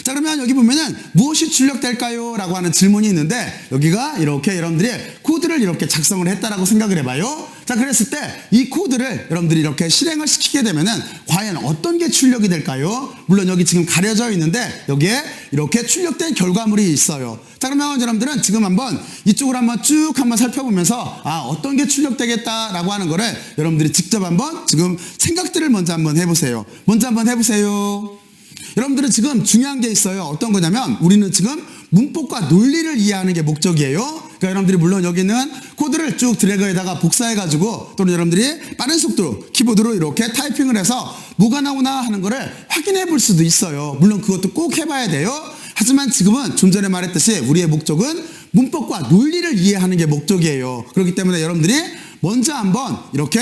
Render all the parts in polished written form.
자, 그러면 여기 보면은 무엇이 출력될까요? 라고 하는 질문이 있는데, 여기가 이렇게 여러분들이 코드를 이렇게 작성을 했다라고 생각을 해봐요. 자, 그랬을 때 이 코드를 여러분들이 이렇게 실행을 시키게 되면은 과연 어떤 게 출력이 될까요? 물론 여기 지금 가려져 있는데 여기에 이렇게 출력된 결과물이 있어요. 자, 그러면 여러분들은 지금 한번 이쪽으로 한번 쭉 한번 살펴보면서 어떤 게 출력되겠다라고 하는 거를 여러분들이 직접 한번 지금 생각들을 먼저 한번 해보세요. 먼저 한번 해보세요. 여러분들은 지금 중요한 게 있어요. 어떤 거냐면 우리는 지금 문법과 논리를 이해하는 게 목적이에요. 그러니까 여러분들이 물론 여기는 코드를 쭉 드래그에다가 복사해가지고 또는 여러분들이 빠른 속도로 키보드로 이렇게 타이핑을 해서 뭐가 나오나 하는 거를 확인해 볼 수도 있어요. 물론 그것도 꼭 해봐야 돼요. 하지만 지금은 좀 전에 말했듯이 우리의 목적은 문법과 논리를 이해하는 게 목적이에요. 그렇기 때문에 여러분들이 먼저 한번 이렇게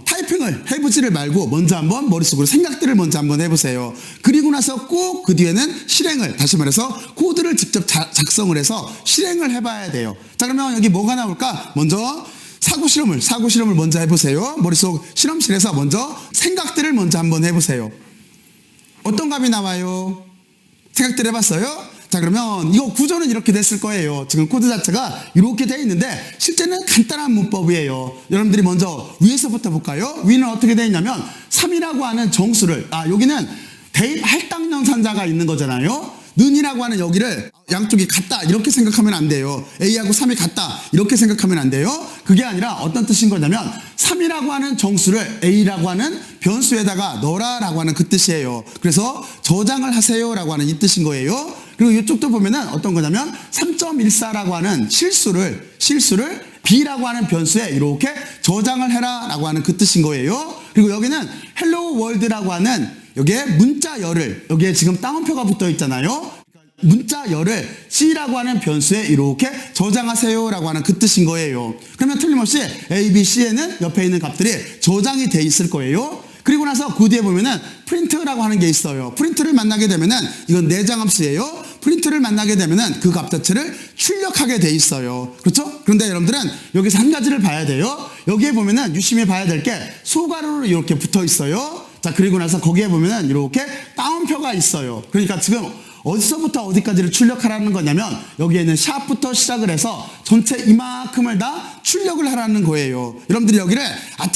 타이핑을 해보지를 말고 먼저 한번 머릿속으로 생각들을 먼저 한번 해보세요. 그리고 나서 꼭 그 뒤에는 실행을, 다시 말해서 코드를 직접 작성을 해서 실행을 해봐야 돼요. 자, 그러면 여기 뭐가 나올까? 먼저 사고 실험을 먼저 해보세요. 머릿속 실험실에서 먼저 생각들을 먼저 한번 해보세요. 어떤 값이 나와요? 생각들 해봤어요? 자, 그러면 이거 구조는 이렇게 됐을 거예요. 지금 코드 자체가 이렇게 되어 있는데 실제는 간단한 문법이에요. 여러분들이 먼저 위에서부터 볼까요? 위는 어떻게 되어 있냐면 3이라고 하는 정수를, 여기는 대입 할당연산자가 있는 거잖아요. 는이라고 하는 여기를 양쪽이 같다 이렇게 생각하면 안 돼요. A하고 3이 같다 이렇게 생각하면 안 돼요. 그게 아니라 어떤 뜻인 거냐면 3이라고 하는 정수를 A라고 하는 변수에다가 넣어라 라고 하는 그 뜻이에요. 그래서 저장을 하세요 라고 하는 이 뜻인 거예요. 그리고 이쪽도 보면은 어떤 거냐면 3.14라고 하는 실수를 B라고 하는 변수에 이렇게 저장을 해라 라고 하는 그 뜻인 거예요. 그리고 여기는 헬로 월드라고 하는 여기에 문자열을, 여기에 지금 따옴표가 붙어 있잖아요. 문자열을 C라고 하는 변수에 이렇게 저장하세요 라고 하는 그 뜻인 거예요. 그러면 틀림없이 A, B, C에는 옆에 있는 값들이 저장이 돼 있을 거예요. 그리고 나서 그 뒤에 보면은 프린트라고 하는 게 있어요. 프린트를 만나게 되면은 이건 내장함수예요. 프린트를 만나게 되면은 그 값 자체를 출력하게 돼 있어요. 그렇죠? 그런데 여러분들은 여기서 한 가지를 봐야 돼요. 여기에 보면은 유심히 봐야 될 게 소가로로 이렇게 붙어 있어요. 자, 그리고 나서 거기에 보면은 이렇게 따옴표가 있어요. 그러니까 지금 어디서부터 어디까지를 출력하라는 거냐면 여기에는 샵부터 시작을 해서 전체 이만큼을 다 출력을 하라는 거예요. 여러분들이 여기를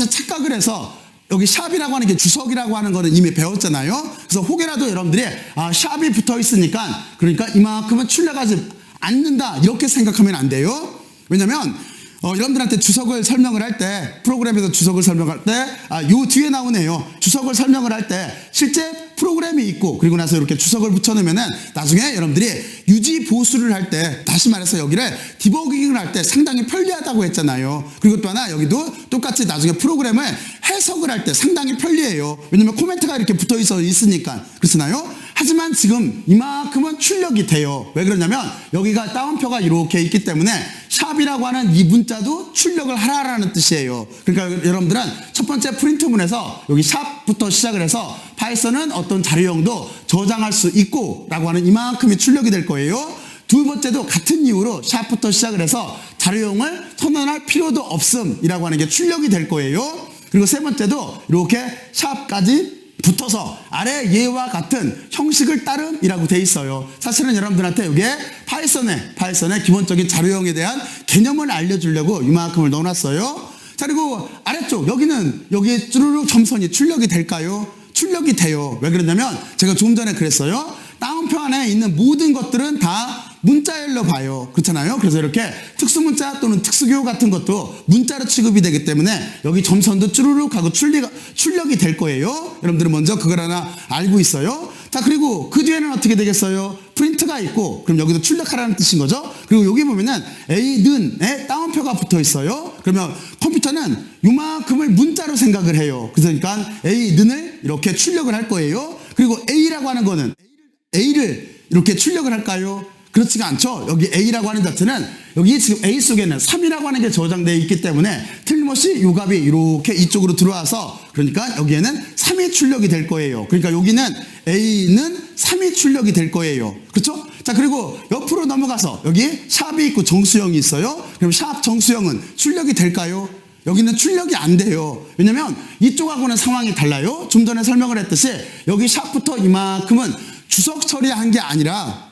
착각을 해서 여기 샵이라고 하는 게 주석이라고 하는 거는 이미 배웠잖아요. 그래서 혹여라도 여러분들이 샵이 붙어 있으니까 그러니까 이만큼은 출력하지 않는다 이렇게 생각하면 안 돼요. 왜냐면 여러분들한테 주석을 설명을 할 때, 프로그램에서 주석을 설명할 때, 요 뒤에 나오네요. 주석을 설명을 할 때, 실제 프로그램이 있고, 그리고 나서 이렇게 주석을 붙여놓으면은, 나중에 여러분들이 유지 보수를 할 때, 다시 말해서 여기를 디버깅을 할 때 상당히 편리하다고 했잖아요. 그리고 또 하나, 여기도 똑같이 나중에 프로그램을 해석을 할 때 상당히 편리해요. 왜냐면 코멘트가 이렇게 붙어 있으니까. 그렇잖아요? 하지만 지금 이만큼은 출력이 돼요. 왜 그러냐면 여기가 따옴표가 이렇게 있기 때문에 샵이라고 하는 이 문자도 출력을 하라라는 뜻이에요. 그러니까 여러분들은 첫 번째 프린트문에서 여기 샵부터 시작을 해서 파이썬은 어떤 자료형도 저장할 수 있고 라고 하는 이만큼이 출력이 될 거예요. 두 번째도 같은 이유로 샵부터 시작을 해서 자료형을 선언할 필요도 없음이라고 하는 게 출력이 될 거예요. 그리고 세 번째도 이렇게 샵까지 붙어서 아래 예와 같은 형식을 따름이라고 돼 있어요. 사실은 여러분들한테 이게 파이썬의 기본적인 자료형에 대한 개념을 알려주려고 이만큼을 넣어놨어요. 자, 그리고 아래쪽 여기 쭈루룩 점선이 출력이 될까요? 출력이 돼요. 왜 그러냐면 제가 좀 전에 그랬어요. 따옴표 안에 있는 모든 것들은 다 문자열로 봐요. 그렇잖아요. 그래서 이렇게 특수문자 또는 특수기호 같은 것도 문자로 취급이 되기 때문에 여기 점선도 쭈루룩 하고 출력이 될 거예요. 여러분들은 먼저 그걸 하나 알고 있어요. 자, 그리고 그 뒤에는 어떻게 되겠어요? 프린트가 있고 그럼 여기도 출력하라는 뜻인 거죠. 그리고 여기 보면은 A는에 따옴표가 붙어 있어요. 그러면 컴퓨터는 이만큼을 문자로 생각을 해요. 그러니까 A는을 이렇게 출력을 할 거예요. 그리고 A라고 하는 거는 A를 이렇게 출력을 할까요? 그렇지가 않죠. 여기 A라고 하는 자체는 여기 지금 A 속에는 3이라고 하는 게 저장되어 있기 때문에 틀림없이 이 값이 이렇게 이쪽으로 들어와서 그러니까 여기에는 3이 출력이 될 거예요. 그러니까 여기는 A는 3이 출력이 될 거예요. 그렇죠? 자, 그리고 옆으로 넘어가서 여기 샵이 있고 정수형이 있어요. 그럼 샵 정수형은 출력이 될까요? 여기는 출력이 안 돼요. 왜냐면 이쪽하고는 상황이 달라요. 좀 전에 설명을 했듯이 여기 샵부터 이만큼은 주석 처리한 게 아니라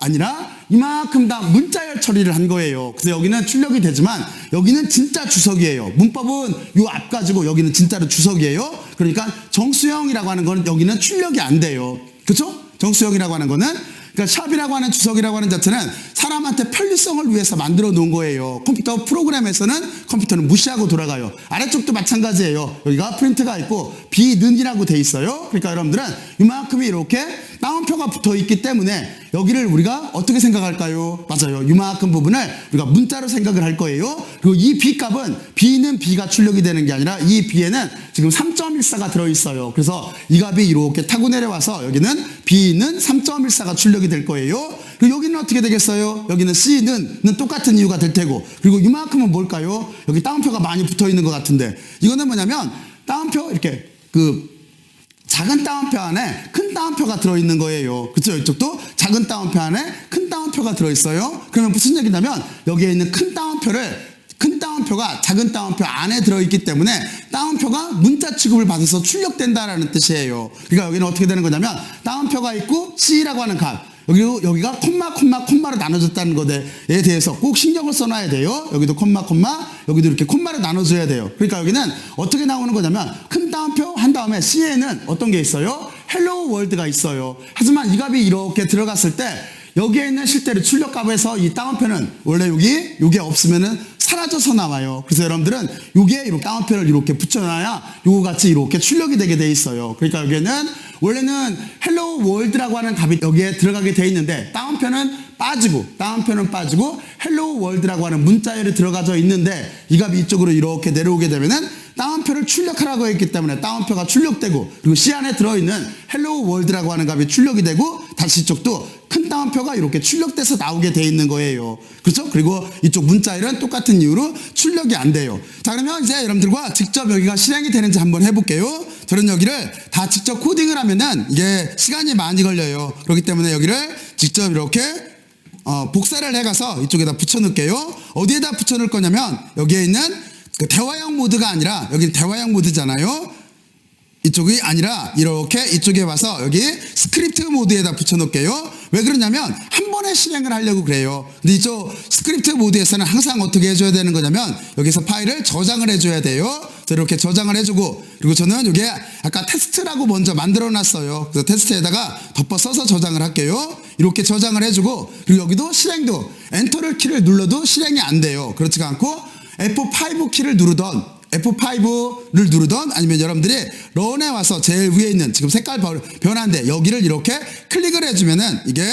이만큼 다 문자열 처리를 한 거예요. 그래서 여기는 출력이 되지만 여기는 진짜 주석이에요. 문법은 요 앞 가지고 여기는 진짜로 주석이에요. 그러니까 정수형이라고 하는 거는 여기는 출력이 안 돼요. 그렇죠? 정수형이라고 하는 거는 그러니까 샵이라고 하는 주석이라고 하는 자체는 사람한테 편리성을 위해서 만들어 놓은 거예요. 컴퓨터 프로그램에서는 컴퓨터는 무시하고 돌아가요. 아래쪽도 마찬가지예요. 여기가 프린트가 있고 비는이라고 돼 있어요. 그러니까 여러분들은 이만큼이 이렇게 따옴표가 붙어 있기 때문에 여기를 우리가 어떻게 생각할까요? 맞아요. 이만큼 부분을 우리가 문자로 생각을 할 거예요. 그리고 이 B 값은 B는 B가 출력이 되는 게 아니라 이 B에는 지금 3.14가 들어있어요. 그래서 이 값이 이렇게 타고 내려와서 여기는 B는 3.14가 출력이 될 거예요. 그리고 여기는 어떻게 되겠어요? 여기는 C는 똑같은 이유가 될 테고, 그리고 이만큼은 뭘까요? 여기 따옴표가 많이 붙어 있는 것 같은데, 이거는 뭐냐면 따옴표 이렇게 작은 따옴표 안에 큰 따옴표가 들어있는 거예요. 그렇죠? 이쪽도 작은 따옴표 안에 큰 따옴표가 들어있어요. 그러면 무슨 얘기냐면 여기에 있는 큰 따옴표가 작은 따옴표 안에 들어있기 때문에 따옴표가 문자 취급을 받아서 출력된다라는 뜻이에요. 그러니까 여기는 어떻게 되는 거냐면 따옴표가 있고 C라고 하는 값, 여기가 콤마로 나눠졌다는 것에 대해서 꼭 신경을 써놔야 돼요. 여기도 콤마, 여기도 이렇게 콤마로 나눠줘야 돼요. 그러니까 여기는 어떻게 나오는 거냐면 큰 따옴표 한 다음에 C에는 어떤 게 있어요? 헬로우 월드가 있어요. 하지만 이 값이 이렇게 들어갔을 때 여기에 있는 실제로 출력값에서 이 따옴표는 원래 요게 없으면은 사라져서 나와요. 그래서 여러분들은 요게 이렇게 따옴표를 이렇게 붙여놔야 요거 같이 이렇게 출력이 되게 돼 있어요. 그러니까 여기에는 원래는 헬로우 월드라고 하는 값이 여기에 들어가게 돼 있는데 따옴표는 빠지고 헬로우 월드라고 하는 문자열이 들어가져 있는데 이 값이 이쪽으로 이렇게 내려오게 되면은 따옴표를 출력하라고 했기 때문에 따옴표가 출력되고, 그리고 C 안에 들어있는 헬로우 월드라고 하는 값이 출력이 되고, 다시 이쪽도 큰 따옴표가 이렇게 출력돼서 나오게 돼 있는 거예요. 그렇죠? 그리고 이쪽 문자열은 똑같은 이유로 출력이 안 돼요. 자, 그러면 이제 여러분들과 직접 여기가 실행이 되는지 한번 해볼게요. 저는 여기를 다 직접 코딩을 하면은 이게 시간이 많이 걸려요. 그렇기 때문에 여기를 직접 이렇게 복사를 해가서 이쪽에다 붙여놓을게요. 어디에다 붙여놓을 거냐면 여기에 있는 대화형 모드가 아니라, 여기는 대화형 모드잖아요. 이쪽이 아니라 이렇게 이쪽에 와서 여기 스크립트 모드에다 붙여놓을게요. 왜 그러냐면 한 번에 실행을 하려고 그래요. 근데 이쪽 스크립트 모드에서는 항상 어떻게 해줘야 되는 거냐면 여기서 파일을 저장을 해줘야 돼요. 이렇게 저장을 해주고, 그리고 저는 여기에 아까 테스트라고 먼저 만들어 놨어요. 그래서 테스트에다가 덮어 써서 저장을 할게요. 이렇게 저장을 해주고, 그리고 여기도 실행도 엔터를 키를 눌러도 실행이 안 돼요. 그렇지가 않고 F5 키를 F5를 누르던 아니면 여러분들이 런에 와서 제일 위에 있는 지금 색깔 변화인데 여기를 이렇게 클릭을 해주면은 이게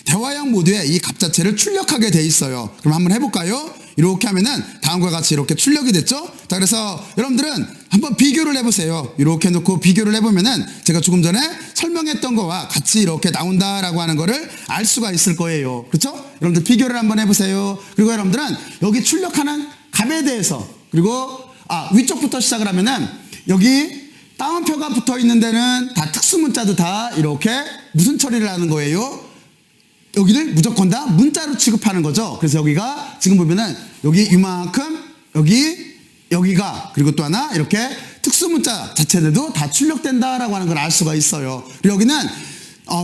대화형 모드에 이 값 자체를 출력하게 돼 있어요. 그럼 한번 해볼까요? 이렇게 하면은 다음과 같이 이렇게 출력이 됐죠? 자, 그래서 여러분들은 한번 비교를 해보세요. 이렇게 해놓고 비교를 해보면은 제가 조금 전에 설명했던 거와 같이 이렇게 나온다라고 하는 거를 알 수가 있을 거예요. 그렇죠? 여러분들 비교를 한번 해보세요. 그리고 여러분들은 여기 출력하는 값에 대해서, 그리고 위쪽부터 시작을 하면은 여기 따옴표가 붙어 있는 데는 다 특수 문자도 다 이렇게 무슨 처리를 하는 거예요? 여기를 무조건 다 문자로 취급하는 거죠. 그래서 여기가 지금 보면은 여기 이만큼, 여기가, 그리고 또 하나 이렇게 특수 문자 자체들도 다 출력된다라고 하는 걸 알 수가 있어요. 그리고 여기는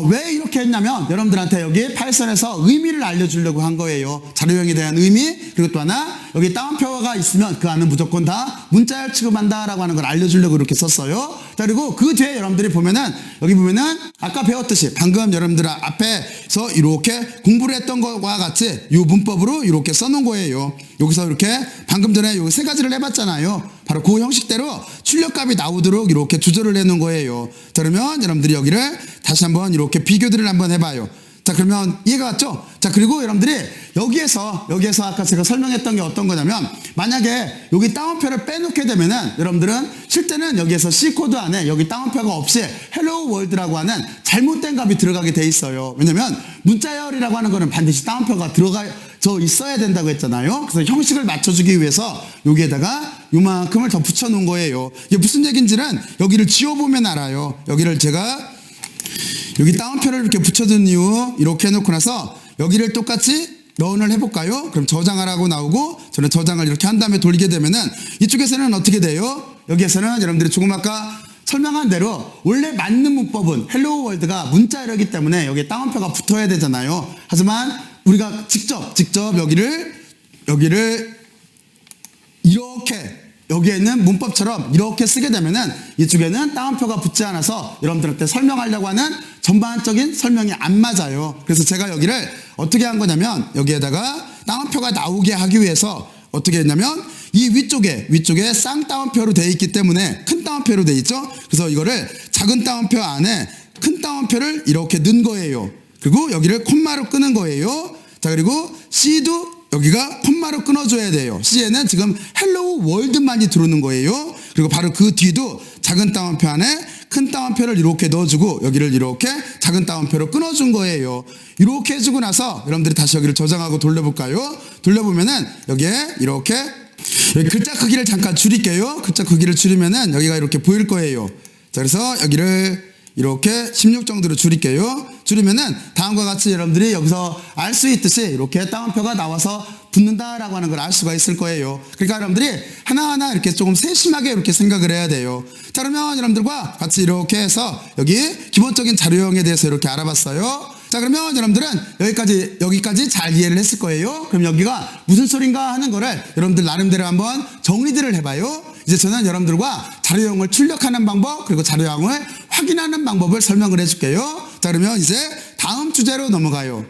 왜 이렇게 했냐면 여러분들한테 여기 파이썬에서 의미를 알려주려고 한 거예요. 자료형에 대한 의미, 그리고 또 하나 여기 따옴표가 있으면 그 안은 무조건 다 문자열 취급한다라고 하는 걸 알려주려고 이렇게 썼어요. 자, 그리고 그 뒤에 여러분들이 보면은 여기 보면은 아까 배웠듯이 방금 여러분들 앞에서 이렇게 공부를 했던 것과 같이 이 문법으로 이렇게 써놓은 거예요. 여기서 이렇게 방금 전에 여기 세 가지를 해봤잖아요. 바로 그 형식대로 출력값이 나오도록 이렇게 조절을 해놓은 거예요. 자, 그러면 여러분들이 여기를 다시 한번 이렇게 비교들을 한번 해봐요. 자, 그러면 이해가 갔죠? 자, 그리고 여러분들이 여기에서 아까 제가 설명했던 게 어떤 거냐면 만약에 여기 따옴표를 빼놓게 되면은 여러분들은 실제는 여기에서 C코드 안에 여기 따옴표가 없이 헬로우 월드라고 하는 잘못된 값이 들어가게 돼 있어요. 왜냐면 문자열이라고 하는 거는 반드시 따옴표가 들어가져 있어야 된다고 했잖아요. 그래서 형식을 맞춰주기 위해서 여기에다가 요만큼을 더 붙여놓은 거예요. 이게 무슨 얘기인지는 여기를 지워보면 알아요. 여기를 제가 여기 따옴표를 이렇게 붙여둔 이유 이렇게 해놓고 나서 여기를 똑같이 런을 해볼까요? 그럼 저장하라고 나오고 저는 저장을 이렇게 한 다음에 돌리게 되면은 이쪽에서는 어떻게 돼요? 여기에서는 여러분들이 조금 아까 설명한 대로 원래 맞는 문법은 헬로우 월드가 문자열이기 때문에 여기에 따옴표가 붙어야 되잖아요. 하지만 우리가 직접 여기를 이렇게 여기에 있는 문법처럼 이렇게 쓰게 되면은 이쪽에는 따옴표가 붙지 않아서 여러분들한테 설명하려고 하는 전반적인 설명이 안 맞아요. 그래서 제가 여기를 어떻게 한 거냐면 여기에다가 따옴표가 나오게 하기 위해서 어떻게 했냐면 이 위쪽에 쌍따옴표로 되어 있기 때문에 큰 따옴표로 되어 있죠. 그래서 이거를 작은 따옴표 안에 큰 따옴표를 이렇게 넣은 거예요. 그리고 여기를 콤마로 끄는 거예요. 자, 그리고 C도 여기가 콤마로 끊어줘야 돼요. C에는 지금 헬로우 월드만이 들어오는 거예요. 그리고 바로 그 뒤도 작은 따옴표 안에 큰 따옴표를 이렇게 넣어주고 여기를 이렇게 작은 따옴표로 끊어준 거예요. 이렇게 해주고 나서 여러분들이 다시 여기를 저장하고 돌려볼까요? 돌려보면은 여기에 이렇게 여기 글자 크기를 잠깐 줄일게요. 글자 크기를 줄이면은 여기가 이렇게 보일 거예요. 자, 그래서 여기를 이렇게 16 정도로 줄일게요. 줄이면은 다음과 같이 여러분들이 여기서 알 수 있듯이 이렇게 따옴표가 나와서 붙는다라고 하는 걸 알 수가 있을 거예요. 그러니까 여러분들이 하나하나 이렇게 조금 세심하게 이렇게 생각을 해야 돼요. 자, 그러면 여러분들과 같이 이렇게 해서 여기 기본적인 자료형에 대해서 이렇게 알아봤어요. 자, 그러면 여러분들은 여기까지 잘 이해를 했을 거예요. 그럼 여기가 무슨 소린가 하는 거를 여러분들 나름대로 한번 정리들을 해봐요. 이제 저는 여러분들과 자료형을 출력하는 방법 그리고 자료형을 확인하는 방법을 설명을 해줄게요. 자, 그러면 이제 다음 주제로 넘어가요.